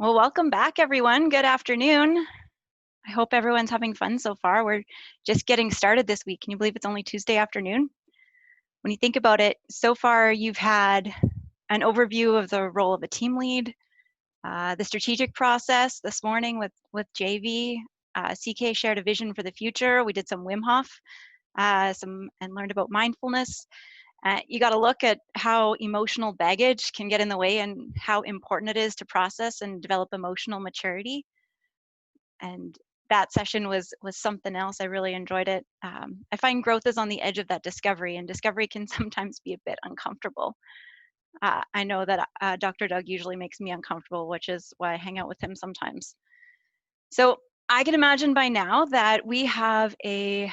Well, welcome back, everyone. Good afternoon. I hope everyone's having fun so far. We're just getting started this week. Can you believe it's only Tuesday afternoon? When you think about it, so far you've had an overview of the role of a team lead, the strategic process this morning with JV. CK shared a vision for the future. We did some Wim Hof, and learned about mindfulness. You got to look at how emotional baggage can get in the way and how important it is to process and develop emotional maturity. And that session was something else. I really enjoyed it. I find growth is on the edge of that discovery, and discovery can sometimes be a bit uncomfortable. I know that Dr. Doug usually makes me uncomfortable, which is why I hang out with him sometimes. So I can imagine by now that we have a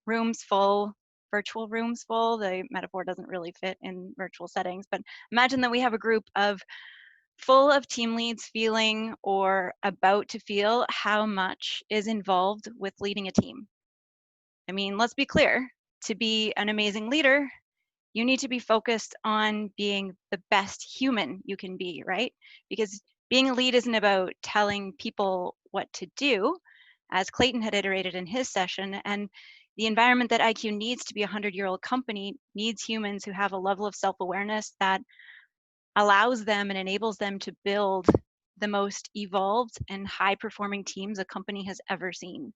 rooms full, virtual rooms full. The metaphor doesn't really fit in virtual settings, but imagine that we have a group of full of team leads feeling or about to feel how much is involved with leading a team. I mean, let's be clear, to be an amazing leader, you need to be focused on being the best human you can be, right? Because being a lead isn't about telling people what to do, as Clayton had iterated in his session, and the environment that IQ needs to be a 100-year-old company needs humans who have a level of self-awareness that allows them and enables them to build the most evolved and high-performing teams a company has ever seen.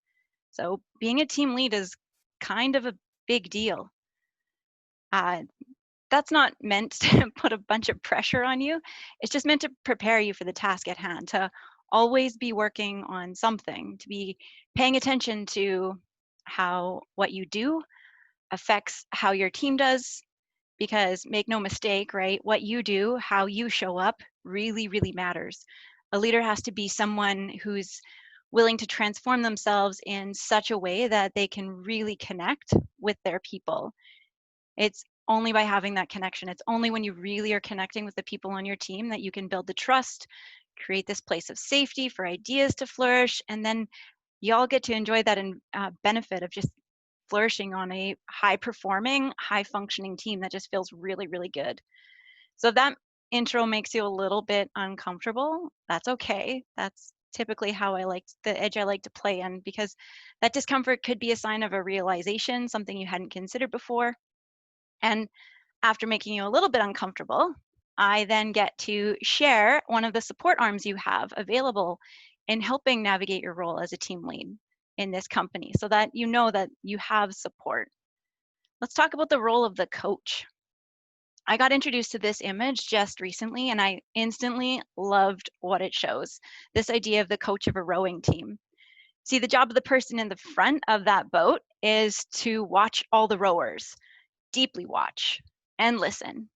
So being a team lead is kind of a big deal. That's not meant to put a bunch of pressure on you. It's just meant to prepare you for the task at hand, to always be working on something, to be paying attention to how what you do affects how your team does, because make no mistake, right? What you do, how you show up really, really matters. A leader has to be someone who's willing to transform themselves in such a way that they can really connect with their people. It's only by having that connection. It's only when you really are connecting with the people on your team that you can build the trust, create this place of safety for ideas to flourish, and then you all get to enjoy that benefit of just flourishing on a high performing, high functioning team that just feels really, really good. So if that intro makes you a little bit uncomfortable, that's okay. That's typically how the edge I like to play in, because that discomfort could be a sign of a realization, something you hadn't considered before. And after making you a little bit uncomfortable, I then get to share one of the support arms you have available in helping navigate your role as a team lead in this company, so that you know that you have support. Let's talk about the role of the coach. I got introduced to this image just recently, and I instantly loved what it shows. This idea of the coach of a rowing team. See, the job of the person in the front of that boat is to watch all the rowers, deeply watch and listen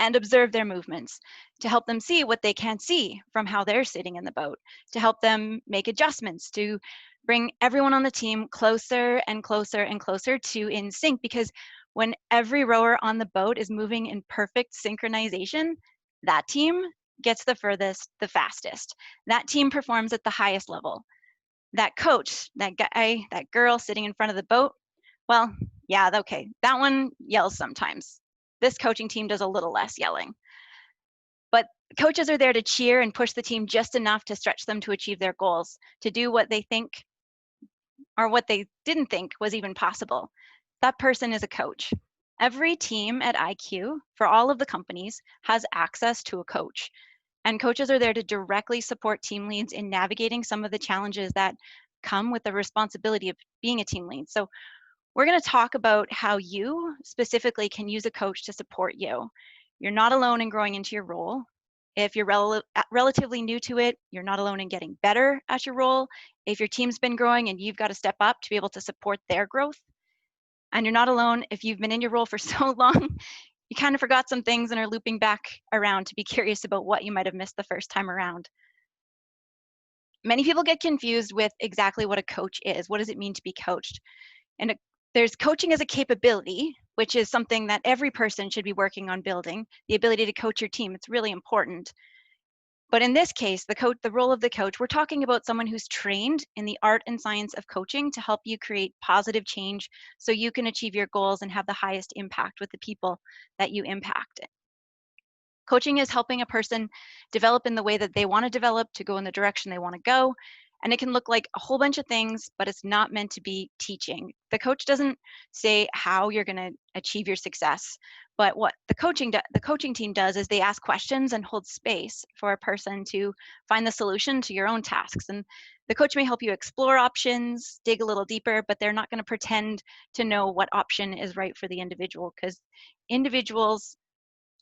and observe their movements, to help them see what they can't see from how they're sitting in the boat, to help them make adjustments, to bring everyone on the team closer and closer and closer to in sync. Because when every rower on the boat is moving in perfect synchronization, that team gets the furthest, the fastest. That team performs at the highest level. That coach, that guy, that girl sitting in front of the boat, well, yeah, okay, that one yells sometimes. This coaching team does a little less yelling. But coaches are there to cheer and push the team just enough to stretch them to achieve their goals, to do what they think or what they didn't think was even possible. That person is a coach. Every team at IQ, for all of the companies, has access to a coach. And coaches are there to directly support team leads in navigating some of the challenges that come with the responsibility of being a team lead. So we're going to talk about how you specifically can use a coach to support you. You're not alone in growing into your role. If you're relatively new to it, you're not alone in getting better at your role. If your team's been growing and you've got to step up to be able to support their growth. And you're not alone if you've been in your role for so long, you kind of forgot some things and are looping back around to be curious about what you might have missed the first time around. Many people get confused with exactly what a coach is. What does it mean to be coached? And there's coaching as a capability, which is something that every person should be working on building, the ability to coach your team. It's really important. But in this case, the role of the coach, we're talking about someone who's trained in the art and science of coaching to help you create positive change so you can achieve your goals and have the highest impact with the people that you impact. Coaching is helping a person develop in the way that they want to develop, to go in the direction they want to go. And it can look like a whole bunch of things, but it's not meant to be teaching. The coach doesn't say how you're going to achieve your success, but what the coaching team does is they ask questions and hold space for a person to find the solution to your own tasks. And the coach may help you explore options, dig a little deeper, but they're not going to pretend to know what option is right for the individual, because individuals,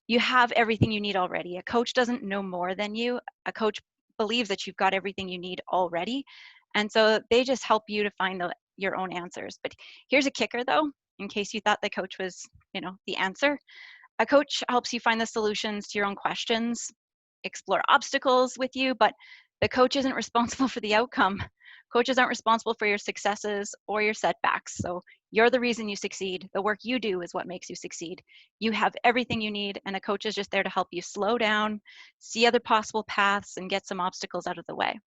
you have everything you need already. A coach doesn't know more than you. A coach believes that you've got everything you need already. And so they just help you to find your own answers. But here's a kicker though, in case you thought the coach was, the answer. A coach helps you find the solutions to your own questions, explore obstacles with you, but the coach isn't responsible for the outcome. Coaches aren't responsible for your successes or your setbacks. So you're the reason you succeed. The work you do is what makes you succeed. You have everything you need, and a coach is just there to help you slow down, see other possible paths, and get some obstacles out of the way.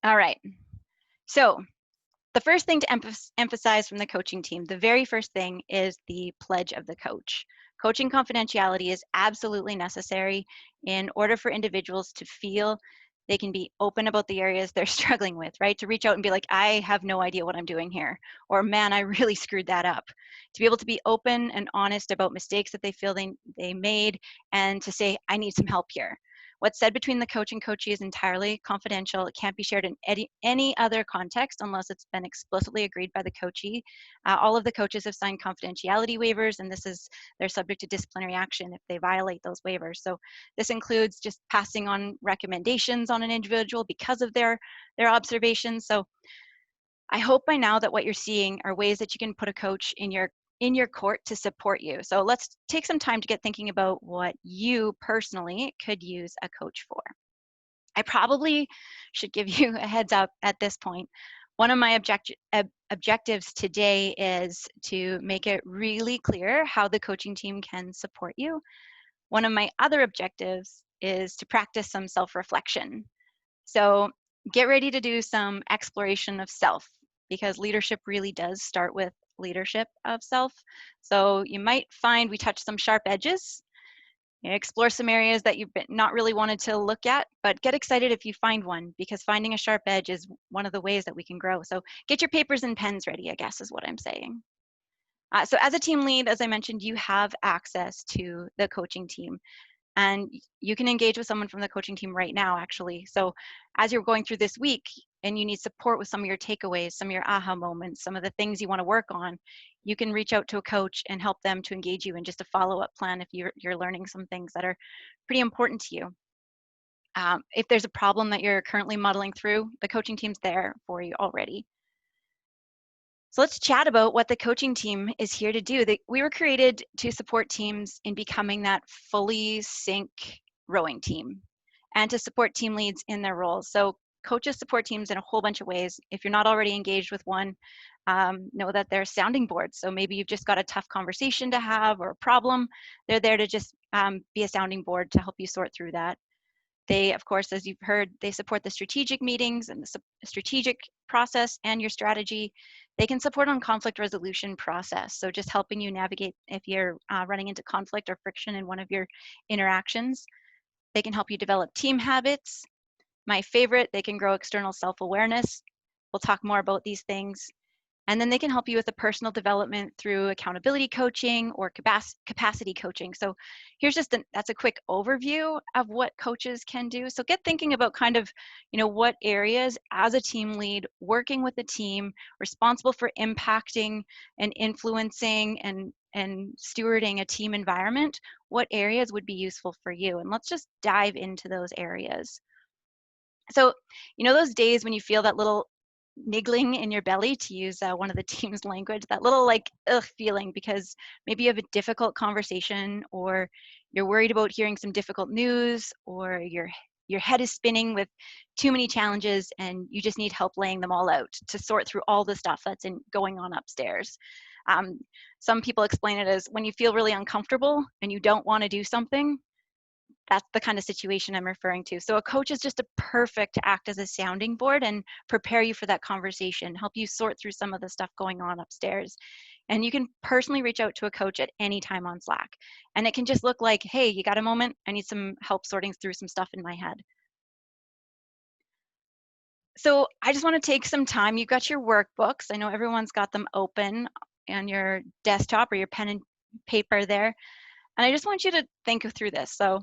All right. So the first thing to emphasize from the coaching team, the very first thing, is the pledge of the coach. Coaching confidentiality is absolutely necessary in order for individuals to feel they can be open about the areas they're struggling with, right? To reach out and be like, I have no idea what I'm doing here, or man, I really screwed that up. To be able to be open and honest about mistakes that they feel they made, and to say, I need some help here. What's said between the coach and coachee is entirely confidential. It can't be shared in any other context unless it's been explicitly agreed by the coachee. All of the coaches have signed confidentiality waivers, and they're subject to disciplinary action if they violate those waivers. So this includes just passing on recommendations on an individual because of their observations. So I hope by now that what you're seeing are ways that you can put a coach in your court to support you. So let's take some time to get thinking about what you personally could use a coach for. I probably should give you a heads up at this point. One of my objectives today is to make it really clear how the coaching team can support you. One of my other objectives is to practice some self-reflection. So get ready to do some exploration of self, because leadership really does start with leadership of self. So you might find we touch some sharp edges, explore some areas that you've not really wanted to look at, but get excited if you find one, because finding a sharp edge is one of the ways that we can grow. So get your papers and pens ready, I guess is what I'm saying. So as a team lead, as I mentioned, you have access to the coaching team. And you can engage with someone from the coaching team right now, actually. So as you're going through this week and you need support with some of your takeaways, some of your aha moments, some of the things you want to work on, you can reach out to a coach and help them to engage you in just a follow-up plan if you're learning some things that are pretty important to you. If there's a problem that you're currently muddling through, the coaching team's there for you already. So let's chat about what the coaching team is here to do. We were created to support teams in becoming that fully sync rowing team, and to support team leads in their roles. So coaches support teams in a whole bunch of ways. If you're not already engaged with one, know that they're sounding boards. So maybe you've just got a tough conversation to have or a problem. They're there to just be a sounding board to help you sort through that. They, of course, as you've heard, they support the strategic meetings and the strategic process and your strategy. They can support on conflict resolution process. So just helping you navigate if you're running into conflict or friction in one of your interactions. They can help you develop team habits. My favorite, they can grow external self-awareness. We'll talk more about these things. And then they can help you with the personal development through accountability coaching or capacity coaching. So here's that's a quick overview of what coaches can do. So get thinking about kind of, what areas as a team lead, working with a team, responsible for impacting and influencing and stewarding a team environment, what areas would be useful for you? And let's just dive into those areas. So, those days when you feel that little niggling in your belly, to use one of the team's language, that little like ugh feeling because maybe you have a difficult conversation, or you're worried about hearing some difficult news, or your head is spinning with too many challenges and you just need help laying them all out to sort through all the stuff that's going on upstairs. Some people explain it as when you feel really uncomfortable and you don't want to do something. That's the kind of situation I'm referring to. So a coach is just a perfect to act as a sounding board and prepare you for that conversation, help you sort through some of the stuff going on upstairs. And you can personally reach out to a coach at any time on Slack. And it can just look like, hey, you got a moment? I need some help sorting through some stuff in my head. So I just want to take some time. You've got your workbooks. I know everyone's got them open on your desktop or your pen and paper there. And I just want you to think through this. So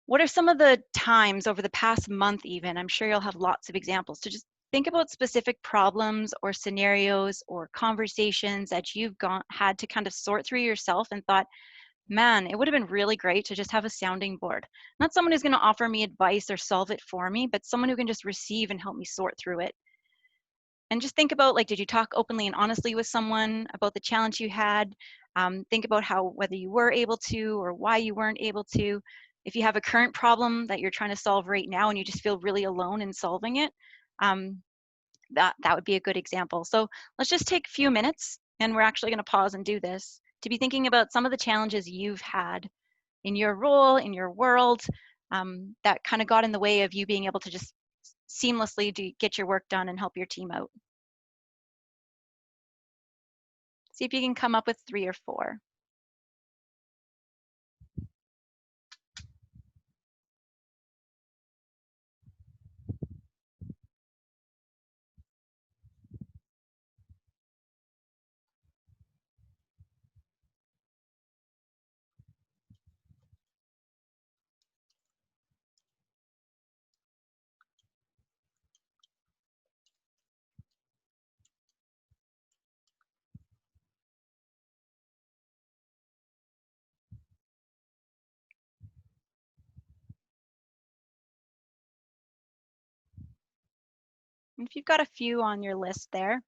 what are some of the times over the past month even, I'm sure you'll have lots of examples, to just think about specific problems or scenarios or conversations that you've had to kind of sort through yourself and thought, man, it would have been really great to just have a sounding board. Not someone who's going to offer me advice or solve it for me, but someone who can just receive and help me sort through it. And just think about, like, did you talk openly and honestly with someone about the challenge you had? Think about whether you were able to or why you weren't able to. If you have a current problem that you're trying to solve right now and you just feel really alone in solving it, um, that would be a good example. So let's just take a few minutes, and we're actually going to pause and do this, to be thinking about some of the challenges you've had in your role, in your world, that kind of got in the way of you being able to just seamlessly get your work done and help your team out. See if you can come up with 3 or 4. And if you've got a few on your list there,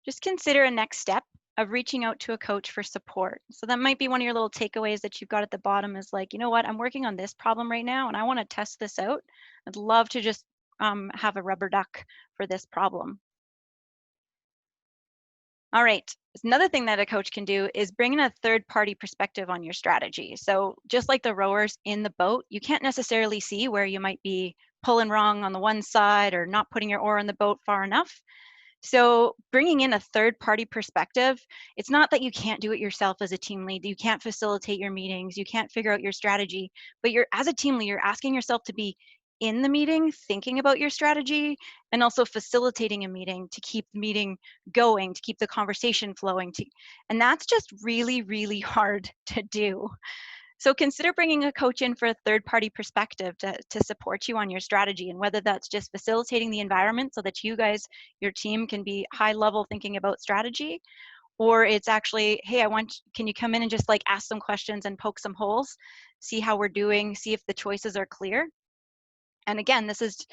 just consider a next step of reaching out to a coach for support. So that might be one of your little takeaways that you've got at the bottom, is like, you know what, I'm working on this problem right now and I want to test this out. I'd love to just have a rubber duck for this problem. All right. Another thing that a coach can do is bring in a third-party perspective on your strategy. So just like the rowers in the boat, you can't necessarily see where you might be pulling wrong on the one side or not putting your oar in the boat far enough. So bringing in a third-party perspective, it's not that you can't do it yourself as a team lead. You can't facilitate your meetings. You can't figure out your strategy. But as a team lead, you're asking yourself to be in the meeting, thinking about your strategy, and also facilitating a meeting to keep the meeting going, to keep the conversation flowing. And that's just really, really hard to do. So consider bringing a coach in for a third-party perspective to support you on your strategy, and whether that's just facilitating the environment so that you guys, your team, can be high level thinking about strategy, or it's actually, hey, can you come in and just like ask some questions and poke some holes, see how we're doing, see if the choices are clear. And again, this is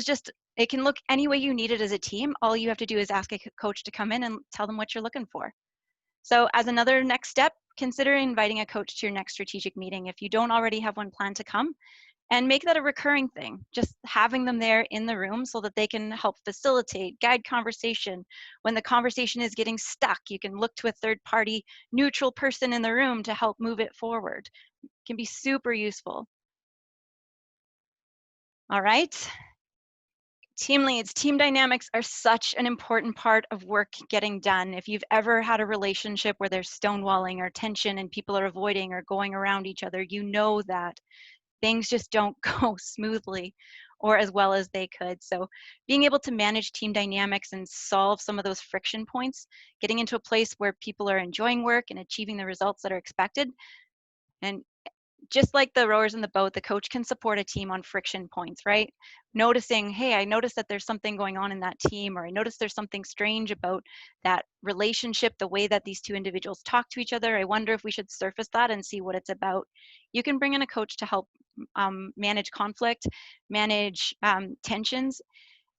just, it can look any way you need it as a team. All you have to do is ask a coach to come in and tell them what you're looking for. So as another next step, consider inviting a coach to your next strategic meeting if you don't already have one planned to come, and make that a recurring thing. Just having them there in the room so that they can help facilitate, guide conversation. When the conversation is getting stuck, you can look to a third-party neutral person in the room to help move it forward. It can be super useful. All right. Team leads, team dynamics are such an important part of work getting done. If you've ever had a relationship where there's stonewalling or tension and people are avoiding or going around each other, you know that things just don't go smoothly or as well as they could. So being able to manage team dynamics and solve some of those friction points, getting into a place where people are enjoying work and achieving the results that are expected. And just like the rowers in the boat, the coach can support a team on friction points, right? Noticing, hey, I noticed that there's something going on in that team, or I noticed there's something strange about that relationship, the way that these two individuals talk to each other. I wonder if we should surface that and see what it's about. You can bring in a coach to help manage conflict, manage tensions.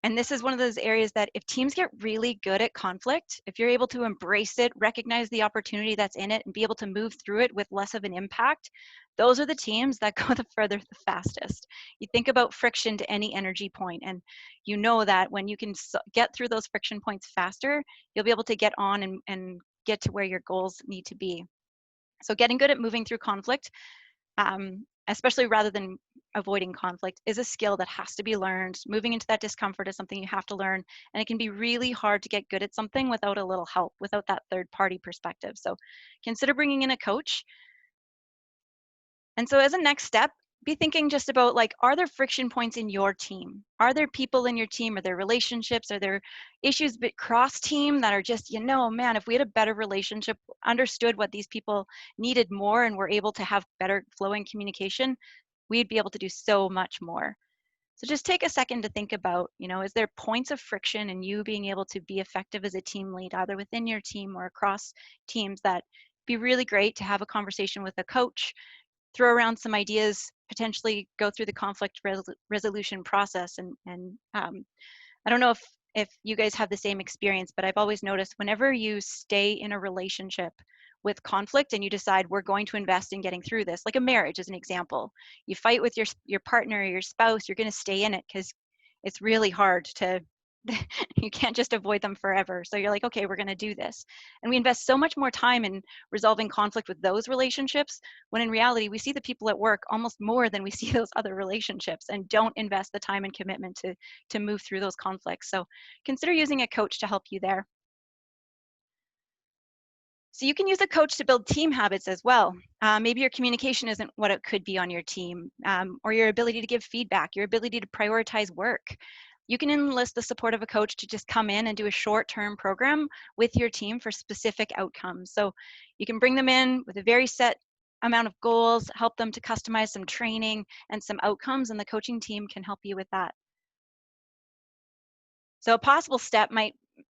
And this is one of those areas that if teams get really good at conflict, if you're able to embrace it, recognize the opportunity that's in it, and be able to move through it with less of an impact, those are the teams that go the further, the fastest. You think about friction to any energy point, and you know that when you can get through those friction points faster, you'll be able to get on and get to where your goals need to be. So getting good at moving through conflict, especially rather than avoiding conflict is a skill that has to be learned. Moving into that discomfort is something you have to learn, and it can be really hard to get good at something without a little help, without that third party perspective. So consider bringing in a coach. And so as a next step, be thinking just about, like, are there friction points in your team? Are there people in your team? Are there relationships? Are there issues but cross team that are just, man, if we had a better relationship, understood what these people needed more, and were able to have better flowing communication, we'd be able to do so much more. So just take a second to think about, is there points of friction in you being able to be effective as a team lead, either within your team or across teams, that be really great to have a conversation with a coach, throw around some ideas, potentially go through the conflict resolution process. And I don't know if you guys have the same experience, but I've always noticed whenever you stay in a relationship with conflict and you decide we're going to invest in getting through this, like a marriage as an example, you fight with your partner or your spouse, you're going to stay in it because it's really hard to you can't just avoid them forever. So you're like, okay, we're going to do this. And we invest so much more time in resolving conflict with those relationships, when in reality, we see the people at work almost more than we see those other relationships, and don't invest the time and commitment to move through those conflicts. So consider using a coach to help you there. So you can use a coach to build team habits as well. Maybe your communication isn't what it could be on your team, or your ability to give feedback, your ability to prioritize work. You can enlist the support of a coach to just come in and do a short-term program with your team for specific outcomes. So you can bring them in with a very set amount of goals, help them to customize some training and some outcomes, and the coaching team can help you with that. So a possible step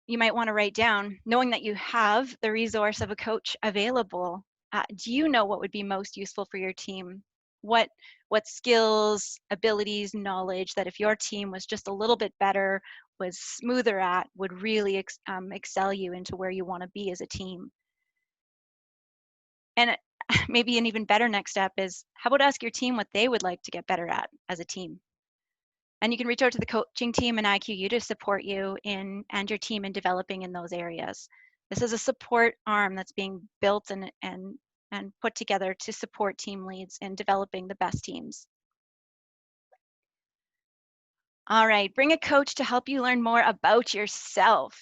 you might want to write down, knowing that you have the resource of a coach available. Do you know what would be most useful for your team? What skills, abilities, knowledge that if your team was just a little bit better, was smoother at, would really excel you into where you want to be as a team? And maybe an even better next step is, how about ask your team what they would like to get better at as a team? And you can reach out to the coaching team and IQU to support you and your team in developing in those areas. This is a support arm that's being built and put together to support team leads in developing the best teams. All right, bring a coach to help you learn more about yourself.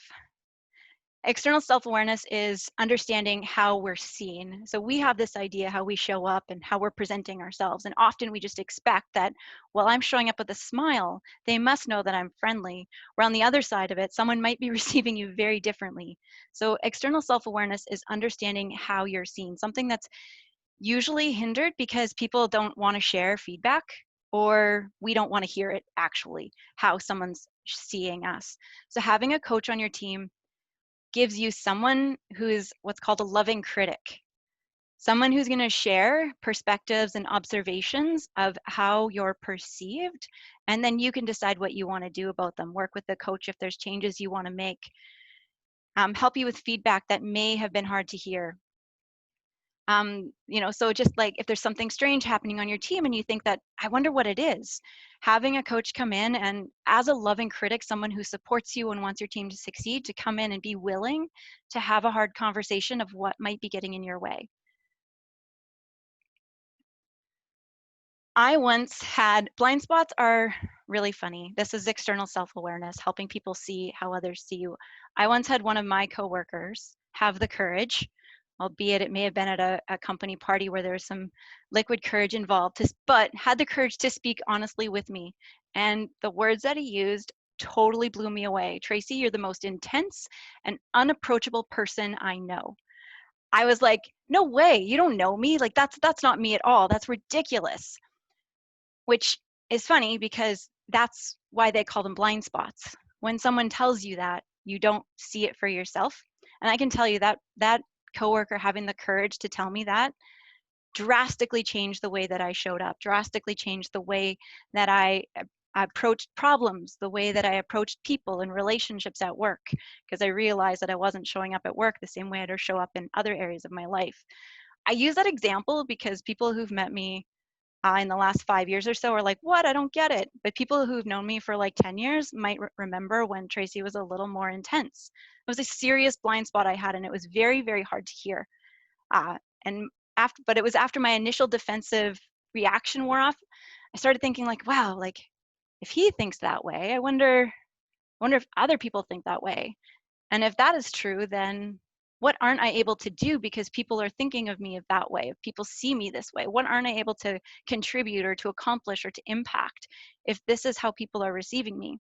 External self-awareness is understanding how we're seen. So we have this idea how we show up and how we're presenting ourselves. And often we just expect that, well, I'm showing up with a smile, they must know that I'm friendly. Or on the other side of it, someone might be receiving you very differently. So external self-awareness is understanding how you're seen, something that's usually hindered because people don't want to share feedback, or we don't want to hear it actually, how someone's seeing us. So having a coach on your team gives you someone who is what's called a loving critic, someone who's going to share perspectives and observations of how you're perceived, and then you can decide what you want to do about them. Work with the coach if there's changes you want to make, help you with feedback that may have been hard to hear. So just like if there's something strange happening on your team and you think that, I wonder what it is, having a coach come in and, as a loving critic, someone who supports you and wants your team to succeed, to come in and be willing to have a hard conversation of what might be getting in your way. I once had blind spots are really funny. This is external self-awareness, helping people see how others see you. I once had one of my coworkers have the courage, albeit it may have been at a company party where there was some liquid courage involved, but had the courage to speak honestly with me. And the words that he used totally blew me away. Tracy, you're the most intense and unapproachable person I know. I was like, no way, you don't know me. Like that's not me at all. That's ridiculous. Which is funny because that's why they call them blind spots. When someone tells you that, you don't see it for yourself. And I can tell you that that coworker having the courage to tell me that drastically changed the way that I showed up, drastically changed the way that I approached problems, the way that I approached people and relationships at work, because I realized that I wasn't showing up at work the same way I'd show up in other areas of my life. I use that example because people who've met me in the last 5 years or so are like, what? I don't get it. But people who've known me for like 10 years might remember when Tracy was a little more intense. It was a serious blind spot I had, and it was very, very hard to hear. And but it was after my initial defensive reaction wore off, I started thinking like, wow, like if he thinks that way, I wonder if other people think that way. And if that is true, then what aren't I able to do because people are thinking of me of that way? If people see me this way, what aren't I able to contribute or to accomplish or to impact if this is how people are receiving me?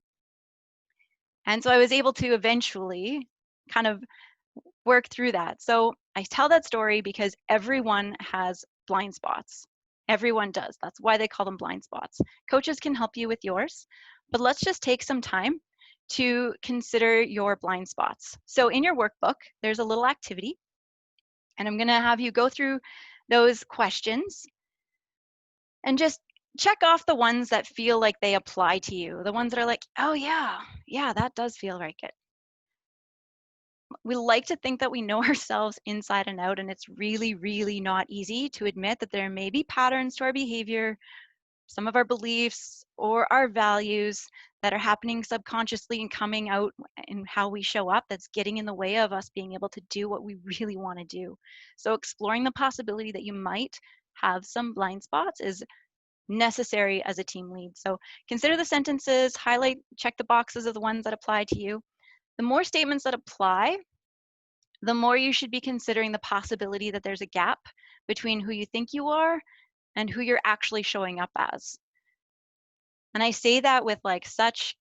And so I was able to eventually kind of work through that. So I tell that story because everyone has blind spots. Everyone does. That's why they call them blind spots. Coaches can help you with yours, but let's just take some time to consider your blind spots. So in your workbook, there's a little activity, and I'm going to have you go through those questions and just check off the ones that feel like they apply to you, the ones that are like, oh yeah, that does feel like it. We like to think that we know ourselves inside and out, and it's really, really not easy to admit that there may be patterns to our behavior, some of our beliefs, or our values that are happening subconsciously and coming out in how we show up that's getting in the way of us being able to do what we really want to do. So, exploring the possibility that you might have some blind spots is necessary as a team lead. So, consider the sentences, highlight, check the boxes of the ones that apply to you. The more statements that apply, the more you should be considering the possibility that there's a gap between who you think you are and who you're actually showing up as. And I say that with like such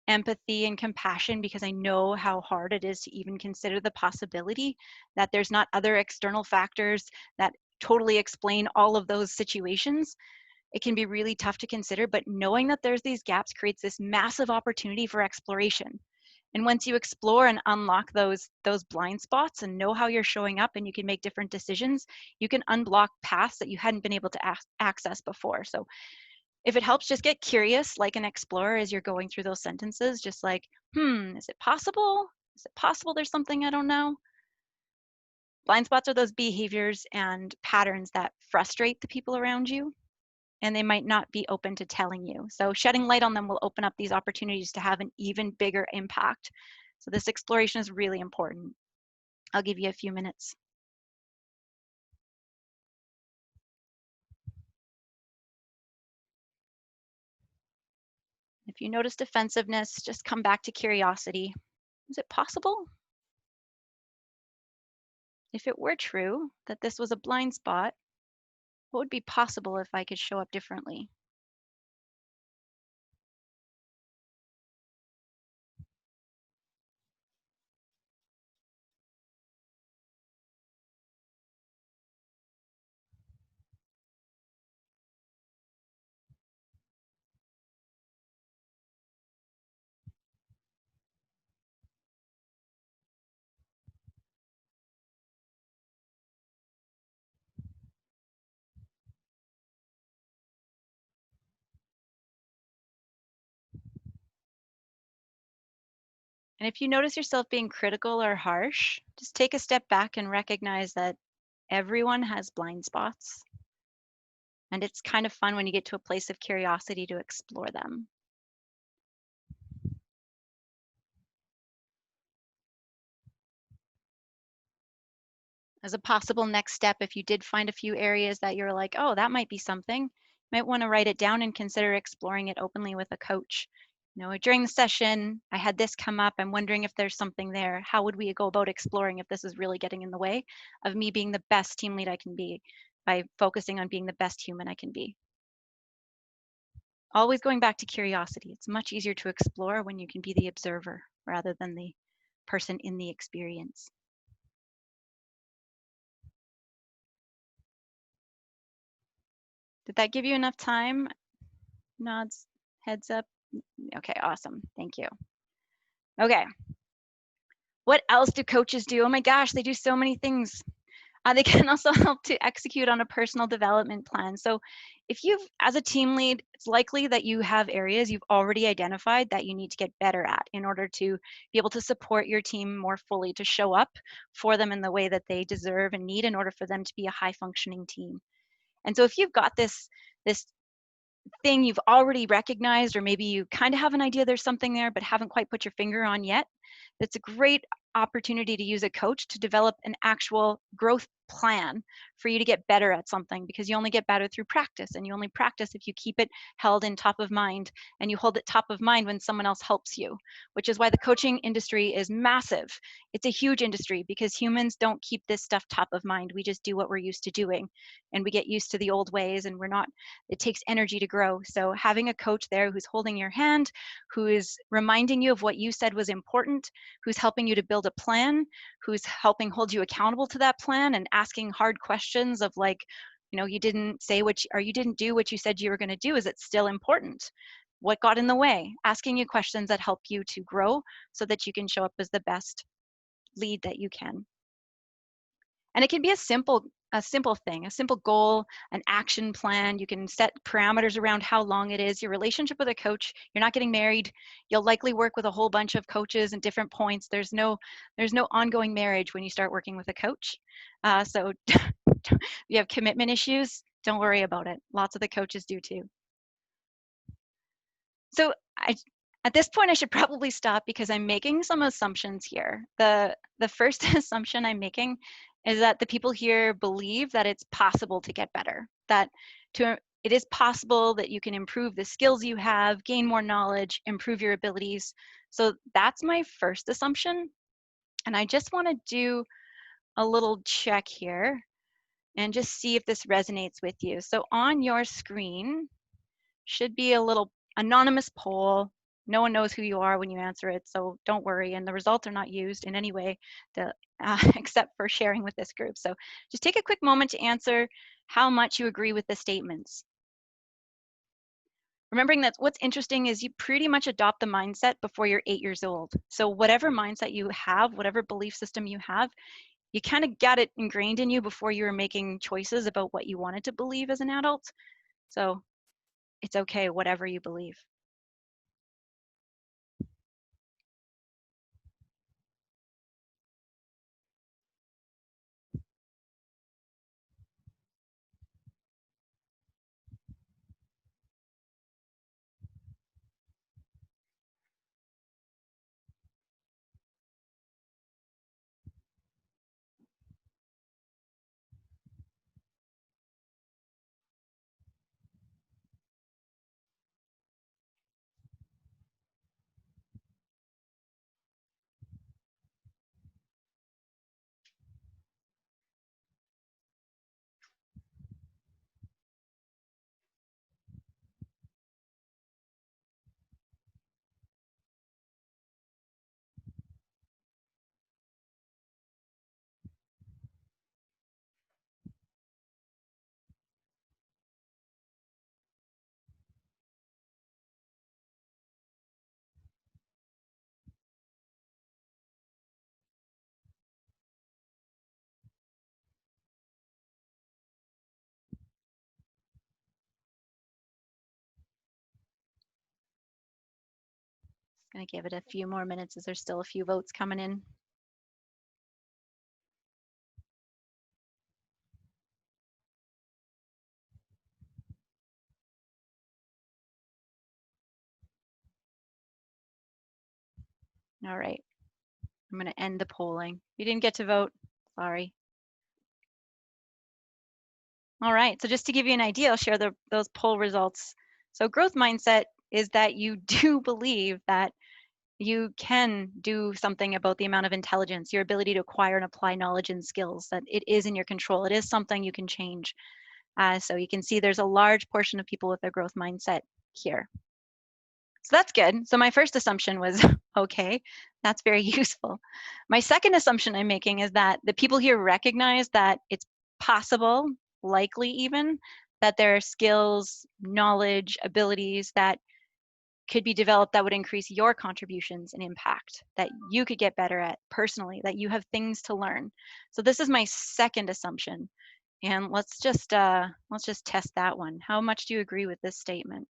empathy and compassion because I know how hard it is to even consider the possibility that there's not other external factors that totally explain all of those situations. It can be really tough to consider, but knowing that there's these gaps creates this massive opportunity for exploration. And once you explore and unlock those blind spots and know how you're showing up and you can make different decisions, you can unblock paths that you hadn't been able to access before. So if it helps, just get curious like an explorer as you're going through those sentences, just like, is it possible? Is it possible there's something I don't know? Blind spots are those behaviors and patterns that frustrate the people around you, and they might not be open to telling you. So shedding light on them will open up these opportunities to have an even bigger impact. So this exploration is really important. I'll give you a few minutes. If you notice defensiveness, just come back to curiosity. Is it possible? If it were true that this was a blind spot, what would be possible if I could show up differently? And if you notice yourself being critical or harsh, just take a step back and recognize that everyone has blind spots. And it's kind of fun when you get to a place of curiosity to explore them. As a possible next step, if you did find a few areas that you're like, oh, that might be something, you might want to write it down and consider exploring it openly with a coach. During the session, I had this come up. I'm wondering if there's something there. How would we go about exploring if this is really getting in the way of me being the best team lead I can be by focusing on being the best human I can be? Always going back to curiosity. It's much easier to explore when you can be the observer rather than the person in the experience. Did that give you enough time? Nods, heads up. Okay, awesome. Thank you. Okay. What else do coaches do? Oh my gosh, they do so many things. They can also help to execute on a personal development plan. So if you've, as a team lead, it's likely that you have areas you've already identified that you need to get better at in order to be able to support your team more fully, to show up for them in the way that they deserve and need in order for them to be a high functioning team. And so if you've got this thing you've already recognized, or maybe you kind of have an idea there's something there but haven't quite put your finger on yet, It's a great opportunity to use a coach to develop an actual growth plan for you to get better at something, because you only get better through practice, and you only practice if you keep it held in top of mind, and you hold it top of mind when someone else helps you, which is why the coaching industry is massive. It's a huge industry because humans don't keep this stuff top of mind. We just do what we're used to doing, and we get used to the old ways, and it takes energy to grow. So having a coach there who's holding your hand, who is reminding you of what you said was important, who's helping you to build a plan, who's helping hold you accountable to that plan, and asking hard questions of like, you didn't say or you didn't do what you said you were going to do. Is it still important? What got in the way? Asking you questions that help you to grow so that you can show up as the best lead that you can. And it can be a simple thing, a simple goal, an action plan. You can set parameters around how long it is. Your relationship with a coach, you're not getting married. You'll likely work with a whole bunch of coaches and different points. There's no ongoing marriage when you start working with a coach. So if you have commitment issues, don't worry about it. Lots of the coaches do too. So at this point, I should probably stop because I'm making some assumptions here. The first assumption I'm making is that the people here believe that it's possible to get better, that it is possible that you can improve the skills you have, gain more knowledge, improve your abilities. So that's my first assumption. And I just want to do a little check here and just see if this resonates with you. So on your screen should be a little anonymous poll. No one knows who you are when you answer it, so don't worry. And the results are not used in any way except for sharing with this group. So just take a quick moment to answer how much you agree with the statements. Remembering that what's interesting is you pretty much adopt the mindset before you're 8 years old. So whatever mindset you have, whatever belief system you have, you kind of got it ingrained in you before you were making choices about what you wanted to believe as an adult. So it's okay, whatever you believe. Gonna give it a few more minutes as there's still a few votes coming in. All right, I'm gonna end the polling. You didn't get to vote, sorry. All right, so just to give you an idea, I'll share those poll results. So growth mindset is that you do believe that you can do something about the amount of intelligence, your ability to acquire and apply knowledge and skills, that it is in your control. It is something you can change. So you can see there's a large portion of people with a growth mindset here. So that's good. So my first assumption was, okay, that's very useful. My second assumption I'm making is that the people here recognize that it's possible, likely even, that there are skills, knowledge, abilities that could be developed that would increase your contributions and impact, that you could get better at personally, that you have things to learn. So this is my second assumption. And let's just test that one. How much do you agree with this statement?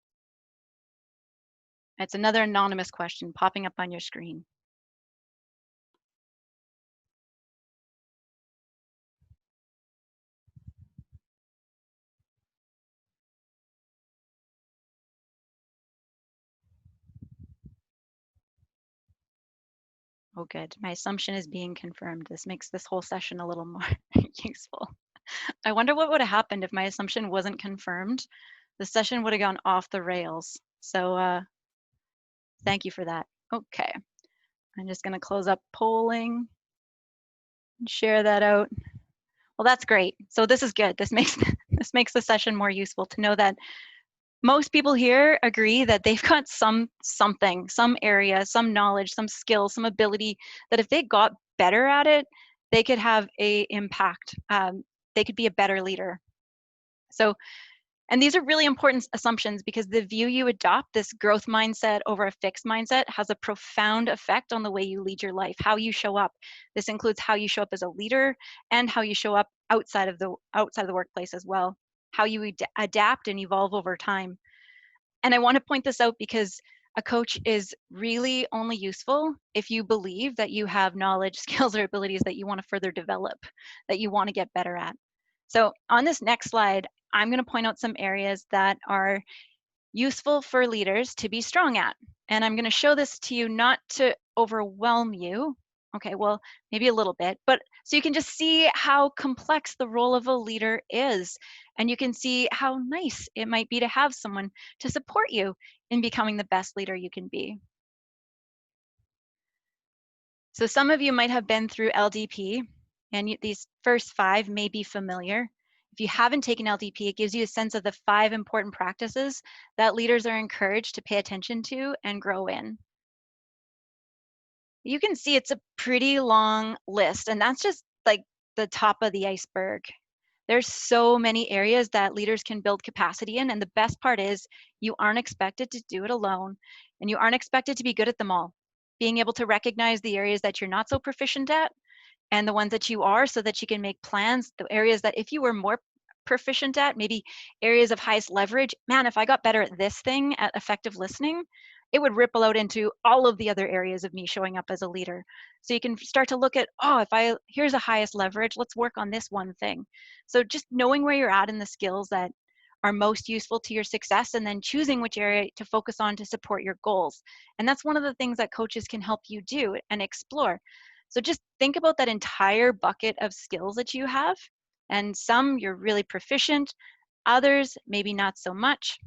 It's another anonymous question popping up on your screen. Oh, good. My assumption is being confirmed. This makes this whole session a little more useful. I wonder what would have happened if my assumption wasn't confirmed. The session would have gone off the rails. So thank you for that. Okay. I'm just going to close up polling and share that out. Well, that's great. So this is good. This makes this makes the session more useful to know that most people here agree that they've got something, some area, some knowledge, some skill, some ability that if they got better at it, they could have a impact. They could be a better leader. So, and these are really important assumptions because the view you adopt, this growth mindset over a fixed mindset, has a profound effect on the way you lead your life, how you show up. This includes how you show up as a leader and how you show up outside of the workplace as well, how you adapt and evolve over time. And I want to point this out because a coach is really only useful if you believe that you have knowledge, skills, or abilities that you want to further develop, that you want to get better at. So on this next slide, I'm going to point out some areas that are useful for leaders to be strong at. And I'm going to show this to you not to overwhelm you. Okay, well, maybe a little bit, but so you can just see how complex the role of a leader is. And you can see how nice it might be to have someone to support you in becoming the best leader you can be. So some of you might have been through LDP, and these first 5 may be familiar. If you haven't taken LDP, it gives you a sense of the 5 important practices that leaders are encouraged to pay attention to and grow in. You can see it's a pretty long list, and that's just like the top of the iceberg. There's so many areas that leaders can build capacity in, and the best part is you aren't expected to do it alone, and you aren't expected to be good at them all. Being able to recognize the areas that you're not so proficient at and the ones that you are so that you can make plans, the areas that if you were more proficient at, maybe areas of highest leverage, man, if I got better at this thing, at effective listening, it would ripple out into all of the other areas of me showing up as a leader. So you can start to look at, oh, here's a highest leverage, let's work on this one thing. So just knowing where you're at in the skills that are most useful to your success and then choosing which area to focus on to support your goals. And that's one of the things that coaches can help you do and explore. So just think about that entire bucket of skills that you have. And some you're really proficient, others maybe not so much.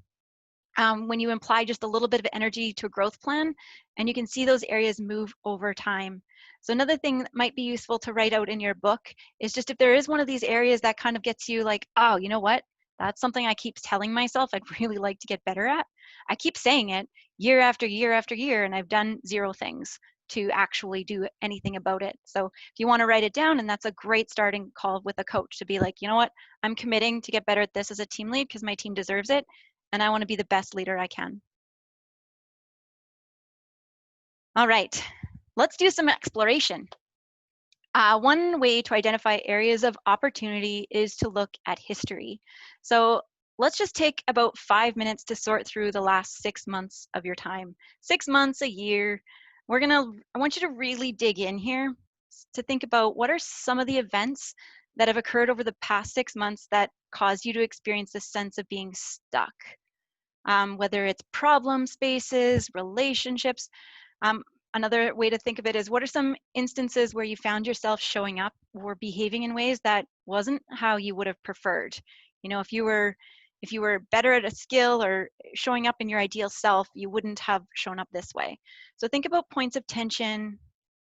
When you apply just a little bit of energy to a growth plan, and you can see those areas move over time. So another thing that might be useful to write out in your book is just if there is one of these areas that kind of gets you like, oh, you know what? That's something I keep telling myself I'd really like to get better at. I keep saying it year after year after year, and I've done 0 things to actually do anything about it. So if you want to write it down, and that's a great starting call with a coach to be like, you know what? I'm committing to get better at this as a team lead because my team deserves it and I want to be the best leader I can. All right, let's do some exploration. One way to identify areas of opportunity is to look at history. So let's just take about 5 minutes to sort through the last 6 months of your time. 6 months, a year. I want you to really dig in here to think about what are some of the events that have occurred over the past 6 months that caused you to experience this sense of being stuck. Whether it's problem spaces, relationships. Another way to think of it is what are some instances where you found yourself showing up or behaving in ways that wasn't how you would have preferred? You know, if you were better at a skill or showing up in your ideal self, you wouldn't have shown up this way. So think about points of tension,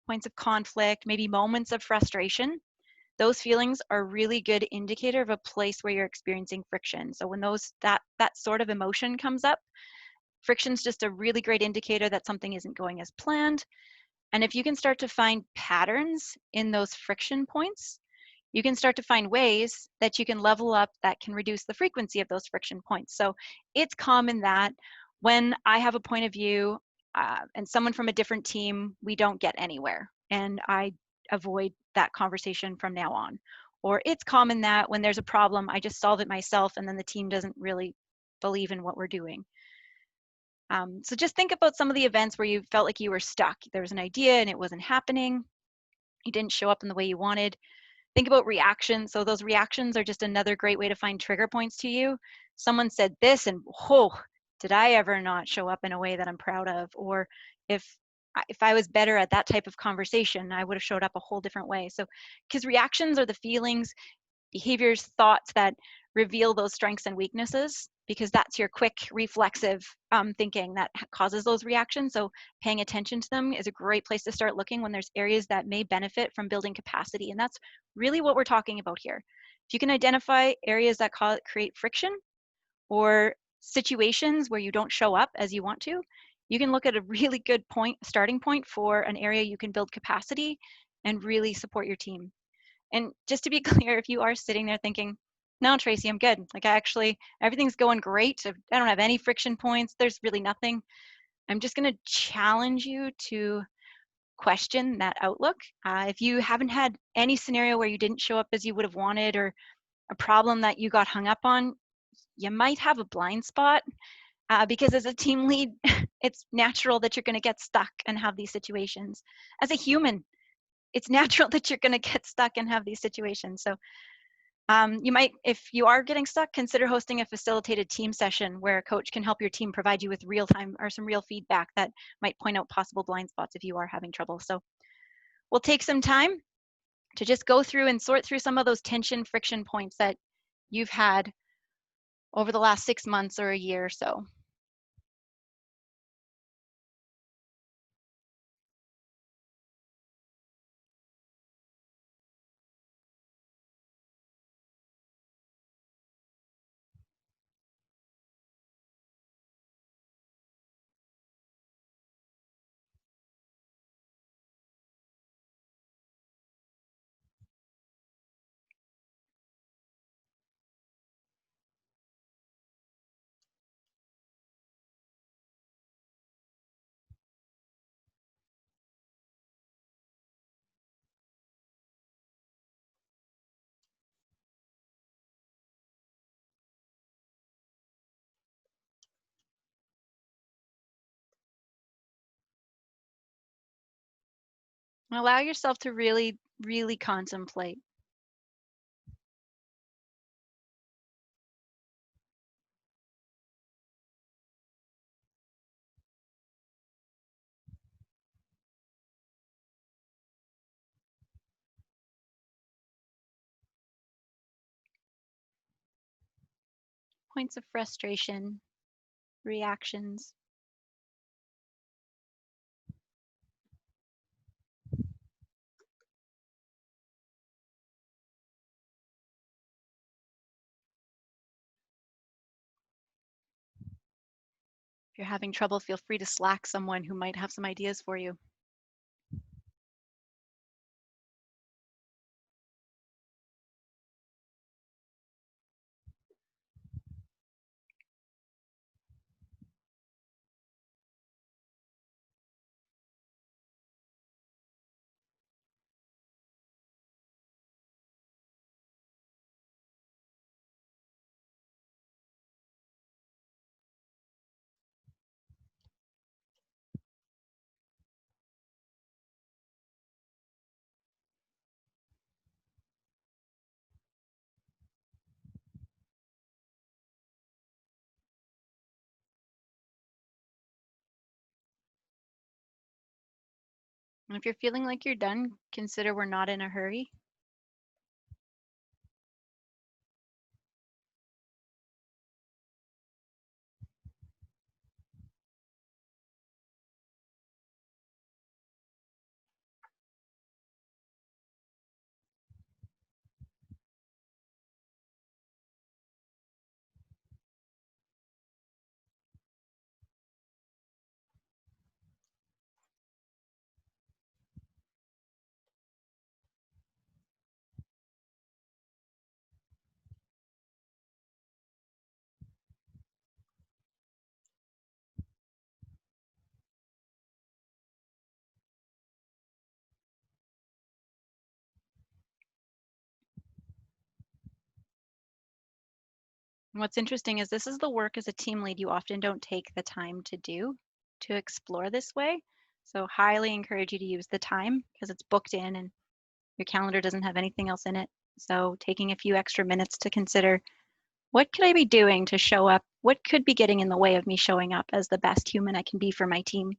points of conflict, maybe moments of frustration. Those feelings are a really good indicator of a place where you're experiencing friction. So when that sort of emotion comes up, friction's just a really great indicator that something isn't going as planned. And if you can start to find patterns in those friction points, you can start to find ways that you can level up that can reduce the frequency of those friction points. So it's common that when I have a point of view and someone from a different team, we don't get anywhere. And I avoid that conversation from now on. Or it's common that when there's a problem, I just solve it myself and then the team doesn't really believe in what we're doing. So just think about some of the events where you felt like you were stuck. There was an idea and it wasn't happening. You didn't show up in the way you wanted. Think about reactions. So those reactions are just another great way to find trigger points to you. Someone said this and, oh, did I ever not show up in a way that I'm proud of? Or if if I was better at that type of conversation, I would have showed up a whole different way. So, because reactions are the feelings, behaviors, thoughts that reveal those strengths and weaknesses, because that's your quick reflexive thinking that causes those reactions. So paying attention to them is a great place to start looking when there's areas that may benefit from building capacity. And that's really what we're talking about here. If you can identify areas that create friction or situations where you don't show up as you want to, you can look at a really good starting point for an area you can build capacity and really support your team. And just to be clear, if you are sitting there thinking, no, Tracy, I'm good. Like everything's going great. I don't have any friction points. There's really nothing. I'm just going to challenge you to question that outlook. If you haven't had any scenario where you didn't show up as you would have wanted, or a problem that you got hung up on, you might have a blind spot, because as a team lead, it's natural that you're going to get stuck and have these situations. As a human, it's natural that you're going to get stuck and have these situations. So you might, if you are getting stuck, consider hosting a facilitated team session where a coach can help your team provide you with real time or some real feedback that might point out possible blind spots if you are having trouble. So we'll take some time to just go through and sort through some of those tension friction points that you've had over the last 6 months or a year or so. Allow yourself to really, really contemplate. Points of frustration, reactions. If you're having trouble, feel free to Slack someone who might have some ideas for you. And if you're feeling like you're done, consider we're not in a hurry. And what's interesting is this is the work as a team lead you often don't take the time to do, to explore this way. So highly encourage you to use the time because it's booked in and your calendar doesn't have anything else in it. So taking a few extra minutes to consider, what could I be doing to show up? What could be getting in the way of me showing up as the best human I can be for my team?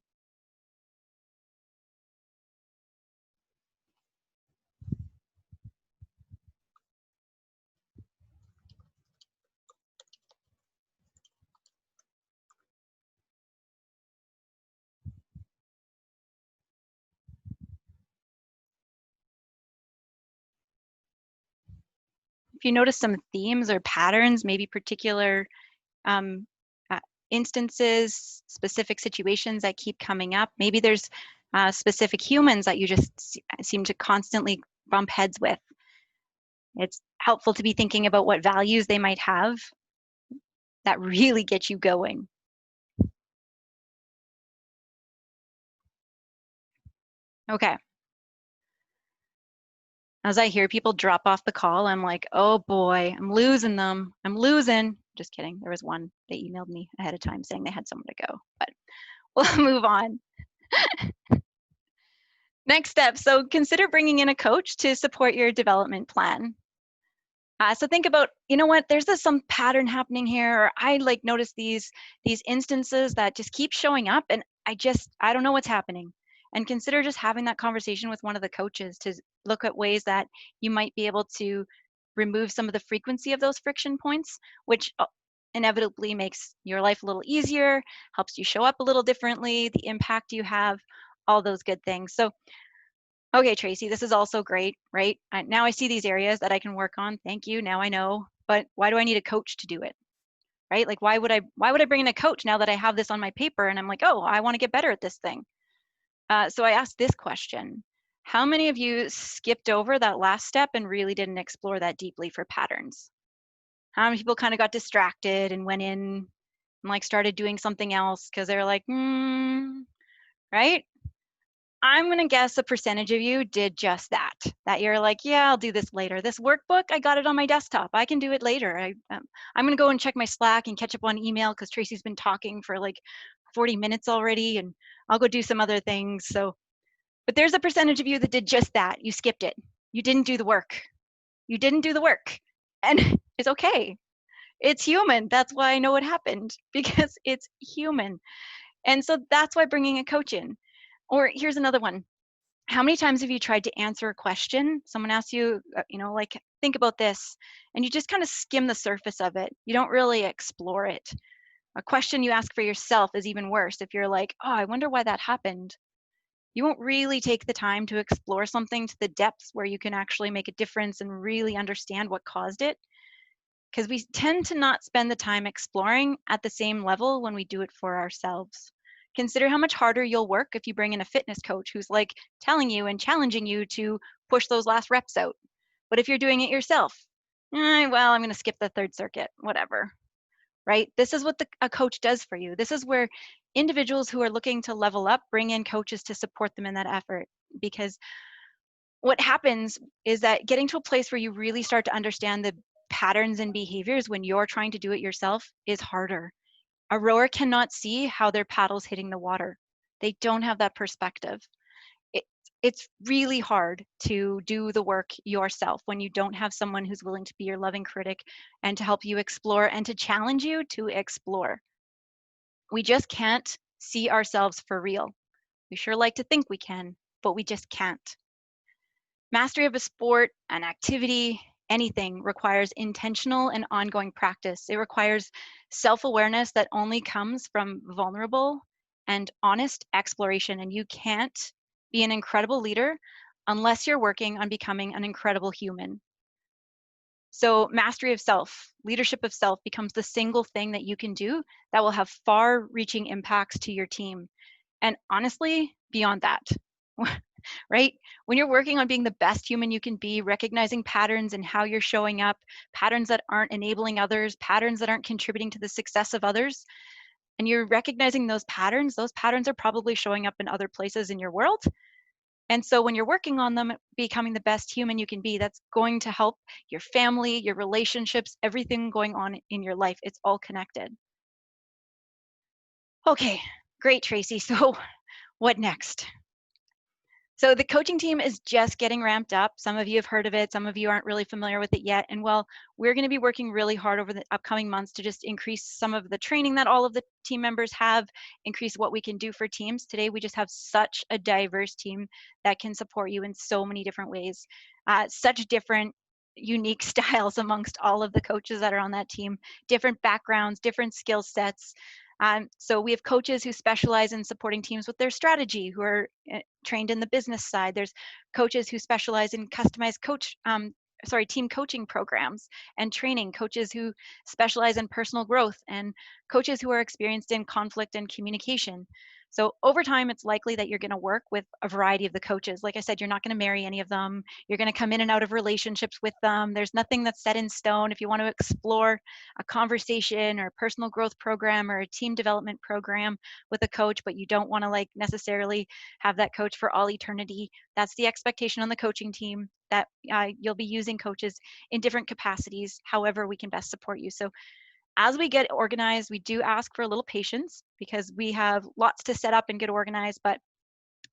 if you notice some themes or patterns, maybe particular um, uh, instances, specific situations that keep coming up, maybe there's specific humans that you just seem to constantly bump heads with. It's helpful to be thinking about what values they might have that really get you going. Okay. As I hear people drop off the call, I'm like, oh boy, I'm losing them. I'm losing. Just kidding. There was one, they emailed me ahead of time saying they had somewhere to go, but we'll move on. Next step. So consider bringing in a coach to support your development plan. So think about, you know what, there's some pattern happening here, or I like notice these instances that just keep showing up, and I don't know what's happening. And consider just having that conversation with one of the coaches to look at ways that you might be able to remove some of the frequency of those friction points, which inevitably makes your life a little easier, helps you show up a little differently, the impact you have, all those good things. So okay, Tracy, this is also great, right? Now I see these areas that I can work on. Thank you. Now I know. But why do I need a coach to do it? Right? Like why would I bring in a coach now that I have this on my paper and I'm like, oh, I want to get better at this thing. So I asked this question. How many of you skipped over that last step and really didn't explore that deeply for patterns? How many people kind of got distracted and went in and like started doing something else because they're like, right? I'm going to guess a percentage of you did just that. That you're like, yeah, I'll do this later. This workbook, I got it on my desktop. I can do it later. I'm going to go and check my Slack and catch up on email because Tracy's been talking for like 40 minutes already, and I'll go do some other things. So, but there's a percentage of you that did just that. You skipped it. You didn't do the work. You didn't do the work. And it's okay. It's human. That's why I know what happened because it's human. And so that's why bringing a coach in. Or here's another one. How many times have you tried to answer a question? Someone asks you, like, think about this, and you just kind of skim the surface of it. You don't really explore it. A question you ask for yourself is even worse. If you're like, oh, I wonder why that happened. You won't really take the time to explore something to the depths where you can actually make a difference and really understand what caused it. Because we tend to not spend the time exploring at the same level when we do it for ourselves. Consider how much harder you'll work if you bring in a fitness coach who's like telling you and challenging you to push those last reps out. But if you're doing it yourself, well, I'm going to skip the third circuit, whatever, right? This is what a coach does for you. This is where individuals who are looking to level up bring in coaches to support them in that effort. Because what happens is that getting to a place where you really start to understand the patterns and behaviors when you're trying to do it yourself is harder. A rower cannot see how their paddle's hitting the water. They don't have that perspective. It, it's really hard to do the work yourself when you don't have someone who's willing to be your loving critic and to help you explore and to challenge you to explore. We just can't see ourselves for real. We sure like to think we can, but we just can't. Mastery of a sport, an activity, anything requires intentional and ongoing practice. It requires self-awareness that only comes from vulnerable and honest exploration. And you can't be an incredible leader unless you're working on becoming an incredible human. So mastery of self, leadership of self becomes the single thing that you can do that will have far-reaching impacts to your team. And honestly, beyond that. Right? When you're working on being the best human you can be, recognizing patterns and how you're showing up, patterns that aren't enabling others, patterns that aren't contributing to the success of others, and you're recognizing those patterns are probably showing up in other places in your world. And so when you're working on them, becoming the best human you can be, that's going to help your family, your relationships, everything going on in your life. It's all connected. Okay, great, Tracy. So what next? So the coaching team is just getting ramped up. Some of you have heard of it. Some of you aren't really familiar with it yet. And well, we're going to be working really hard over the upcoming months to just increase some of the training that all of the team members have, increase what we can do for teams. Today, we just have such a diverse team that can support you in so many different ways, such different unique styles amongst all of the coaches that are on that team, different backgrounds, different skill sets. So we have coaches who specialize in supporting teams with their strategy, who are trained in the business side. There's coaches who specialize in customized coach team coaching programs and training, coaches who specialize in personal growth, and coaches who are experienced in conflict and communication. So over time, it's likely that you're going to work with a variety of the coaches. Like I said, you're not going to marry any of them. You're going to come in and out of relationships with them. There's nothing that's set in stone. If you want to explore a conversation or a personal growth program or a team development program with a coach, but you don't want to like necessarily have that coach for all eternity, that's the expectation on the coaching team, that you'll be using coaches in different capacities, however we can best support you. So as we get organized, we do ask for a little patience because we have lots to set up and get organized,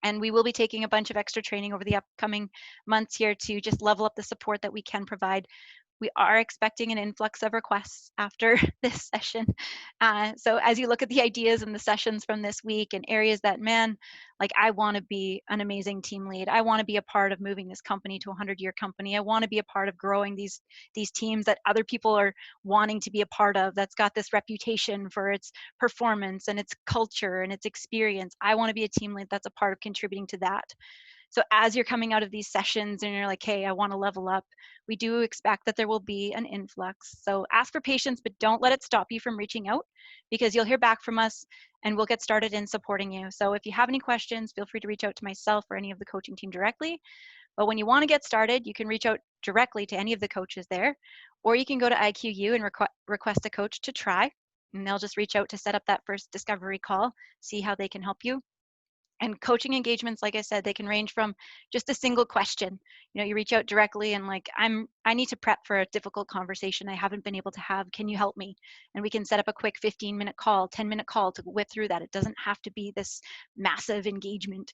and we will be taking a bunch of extra training over the upcoming months here to just level up the support that we can provide. We are expecting an influx of requests after this session. So as you look at the ideas and the sessions from this week and areas that, man, like I want to be an amazing team lead. I want to be a part of moving this company to a 100-year company. I want to be a part of growing these teams that other people are wanting to be a part of, that's got this reputation for its performance and its culture and its experience. I want to be a team lead that's a part of contributing to that. So as you're coming out of these sessions and you're like, hey, I want to level up, we do expect that there will be an influx. So ask for patience, but don't let it stop you from reaching out, because you'll hear back from us and we'll get started in supporting you. So if you have any questions, feel free to reach out to myself or any of the coaching team directly. But when you want to get started, you can reach out directly to any of the coaches there, or you can go to IQU and request a coach to try, and they'll just reach out to set up that first discovery call, see how they can help you. And coaching engagements, like I said, they can range from just a single question. You know, you reach out directly and like, I need to prep for a difficult conversation I haven't been able to have. Can you help me? And we can set up a quick 15-minute call, 10-minute call to whip through that. It doesn't have to be this massive engagement.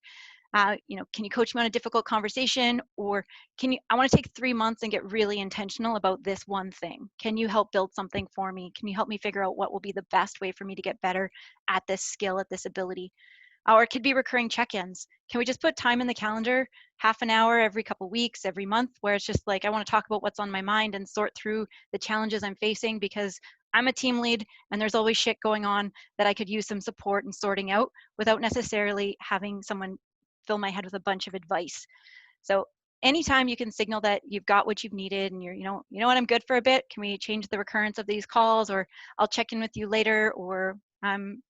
You know, can you coach me on a difficult conversation? Or I want to take 3 months and get really intentional about this one thing. Can you help build something for me? Can you help me figure out what will be the best way for me to get better at this skill, at this ability? Or it could be recurring check-ins. Can we just put time in the calendar, half an hour every couple weeks, every month, where it's just like, I want to talk about what's on my mind and sort through the challenges I'm facing, because I'm a team lead and there's always shit going on that I could use some support in sorting out without necessarily having someone fill my head with a bunch of advice. So anytime you can signal that you've got what you've needed and you're, you know what, I'm good for a bit. Can we change the recurrence of these calls, or I'll check in with you later, or I'm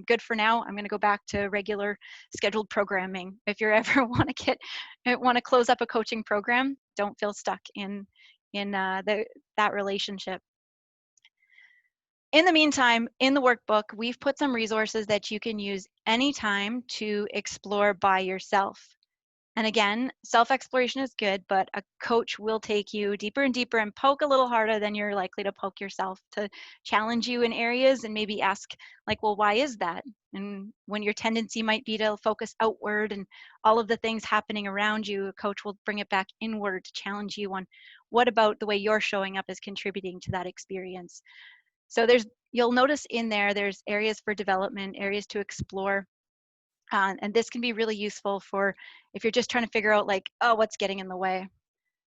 good for now. I'm going to go back to regular scheduled programming. If you ever want to close up a coaching program, don't feel stuck in that relationship. In the meantime, in the workbook, we've put some resources that you can use anytime to explore by yourself. And again, self-exploration is good, but a coach will take you deeper and deeper and poke a little harder than you're likely to poke yourself, to challenge you in areas and maybe ask, like, well, why is that? And when your tendency might be to focus outward and all of the things happening around you, a coach will bring it back inward to challenge you on what about the way you're showing up is contributing to that experience. So you'll notice in there's areas for development, areas to explore. And this can be really useful for if you're just trying to figure out like, oh, what's getting in the way.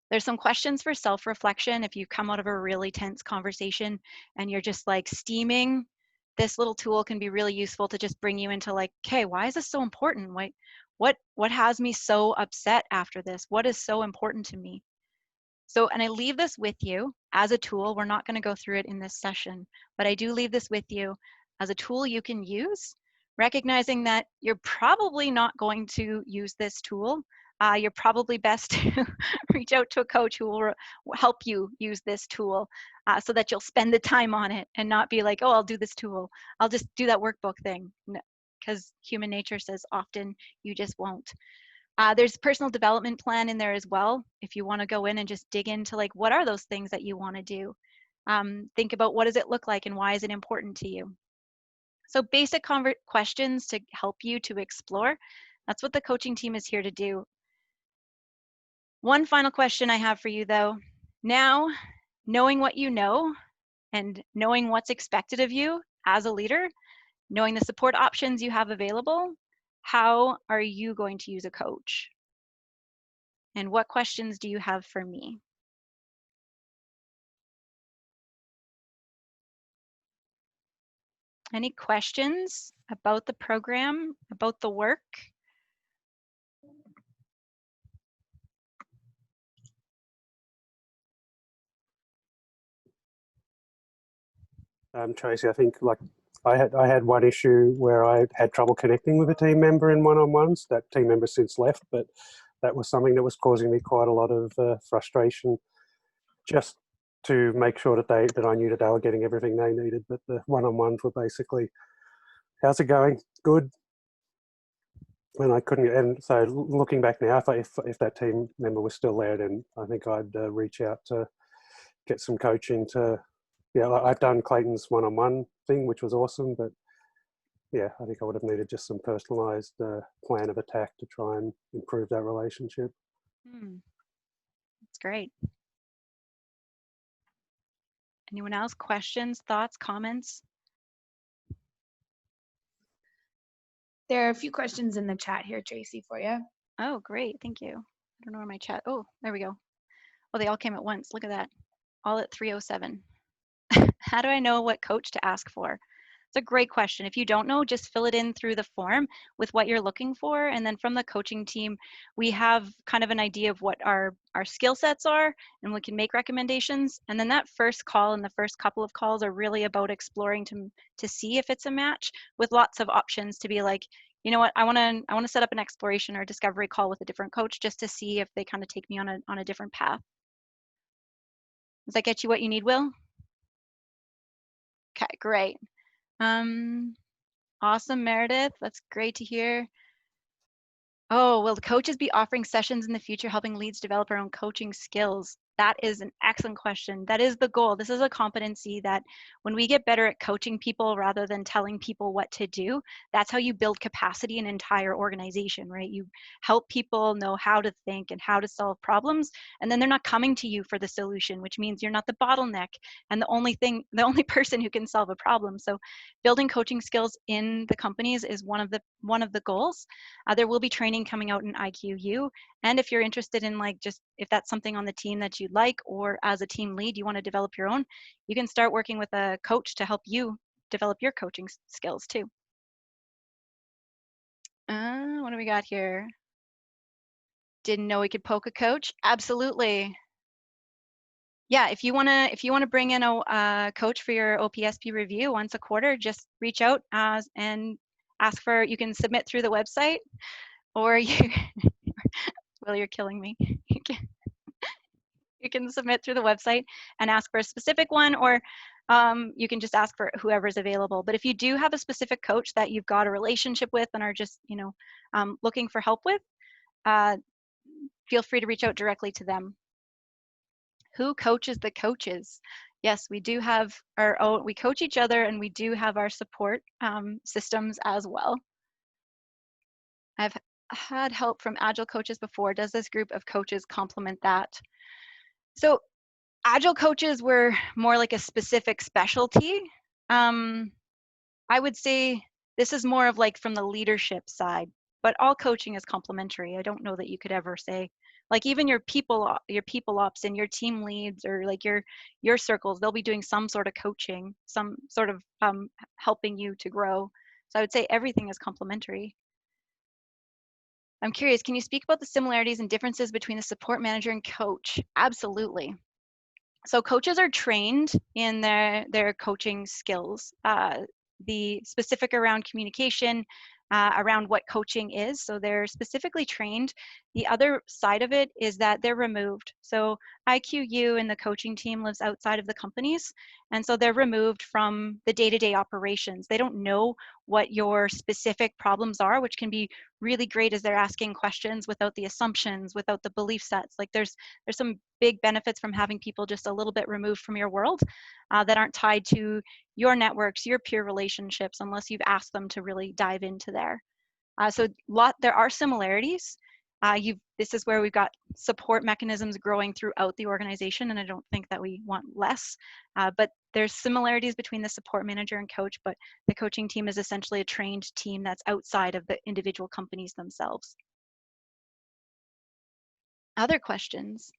There's some questions for self-reflection. If you come out of a really tense conversation and you're just like steaming, this little tool can be really useful to just bring you into like, okay, why is this so important? What has me so upset after this? What is so important to me? So, and I leave this with you as a tool. We're not going to go through it in this session, but I do leave this with you as a tool you can use, recognizing that you're probably not going to use this tool. You're probably best to reach out to a coach who will help you use this tool so that you'll spend the time on it and not be like, oh, I'll do this tool. I'll just do that workbook thing. Because human nature says often you just won't. There's personal development plan in there as well. If you want to go in and just dig into like, what are those things that you want to do? Think about what does it look like and why is it important to you? So basic questions to help you to explore. That's what the coaching team is here to do. One final question I have for you though. Now, knowing what you know and knowing what's expected of you as a leader, knowing the support options you have available, how are you going to use a coach? And what questions do you have for me? Any questions about the program, about the work? Tracy. I think like I had one issue where I had trouble connecting with a team member in one-on-ones. That team member since left, but that was something that was causing me quite a lot of frustration. Just to make sure that I knew that they were getting everything they needed, but the one-on-ones were basically, "How's it going? Good." And I couldn't. And so looking back now, if that team member was still there, then I think I'd reach out to get some coaching to. Yeah, I've done Clayton's one-on-one thing, which was awesome, but yeah, I think I would have needed just some personalized plan of attack to try and improve that relationship. That's great. Anyone else? Questions, thoughts, comments? There are a few questions in the chat here, Tracy, for you. Oh, great. Thank you. I don't know where my chat. Oh, there we go. Oh, they all came at once. Look at that. All at 3:07. How do I know what coach to ask for? It's a great question. If you don't know, just fill it in through the form with what you're looking for. And then from the coaching team, we have kind of an idea of what our skill sets are, and we can make recommendations. And then that first call and the first couple of calls are really about exploring to see if it's a match, with lots of options to be like, you know what, I want to set up an exploration or discovery call with a different coach just to see if they kind of take me on a different path. Does that get you what you need, Will? Okay, great. Awesome, Meredith. That's great to hear. Oh, will the coaches be offering sessions in the future helping leads develop our own coaching skills? That is an excellent question. That is the goal. This is a competency that when we get better at coaching people rather than telling people what to do, that's how you build capacity in an entire organization, right? You help people know how to think and how to solve problems, and then they're not coming to you for the solution, which means you're not the bottleneck and the only person who can solve a problem. So building coaching skills in the companies is one of the goals. There will be training coming out in IQU. And if you're interested in just if that's something on the team that you'd like, or as a team lead, you want to develop your own, you can start working with a coach to help you develop your coaching skills too. What do we got here? Didn't know we could poke a coach? Absolutely. Yeah, if you wanna bring in a coach for your OPSP review once a quarter, just reach out and ask for. You can submit through the website, or you. Well, you're killing me. You can submit through the website and ask for a specific one, or you can just ask for whoever's available. But if you do have a specific coach that you've got a relationship with and are just looking for help with, feel free to reach out directly to them. Who coaches the coaches? Yes, we do have our own. We coach each other, and we do have our support systems as well. I've had help from Agile coaches before. Does this group of coaches complement that? So Agile coaches were more like a specific specialty. I would say this is more of like from the leadership side, but all coaching is complementary. I don't know that you could ever say, like, even your people ops and your team leads, or like your circles, they'll be doing some sort of coaching, some sort of helping you to grow. So I would say everything is complementary. I'm curious, can you speak about the similarities and differences between the support manager and coach? Absolutely. So coaches are trained in their coaching skills, the specific around communication, around what coaching is. So they're specifically trained. The other side of it is that they're removed. So IQU and the coaching team lives outside of the companies. And so they're removed from the day-to-day operations. They don't know what your specific problems are, which can be really great as they're asking questions without the assumptions, without the belief sets. Like there's some big benefits from having people just a little bit removed from your world that aren't tied to your networks, your peer relationships, unless you've asked them to really dive into there. So there are similarities. This is where we've got support mechanisms growing throughout the organization, and I don't think that we want less. But there's similarities between the support manager and coach, but the coaching team is essentially a trained team that's outside of the individual companies themselves. Other questions?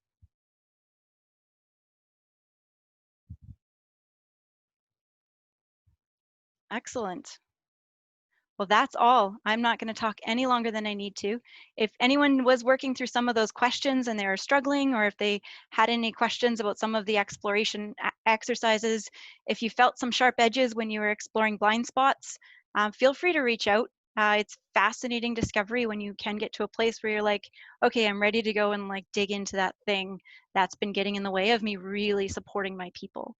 Excellent. Well, that's all. I'm not going to talk any longer than I need to. If anyone was working through some of those questions and they were struggling, or if they had any questions about some of the exploration exercises, if you felt some sharp edges when you were exploring blind spots, feel free to reach out. It's fascinating discovery when you can get to a place where you're like, okay, I'm ready to go and like dig into that thing that's been getting in the way of me really supporting my people.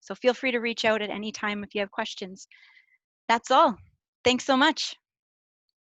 So feel free to reach out at any time if you have questions. That's all. Thanks so much.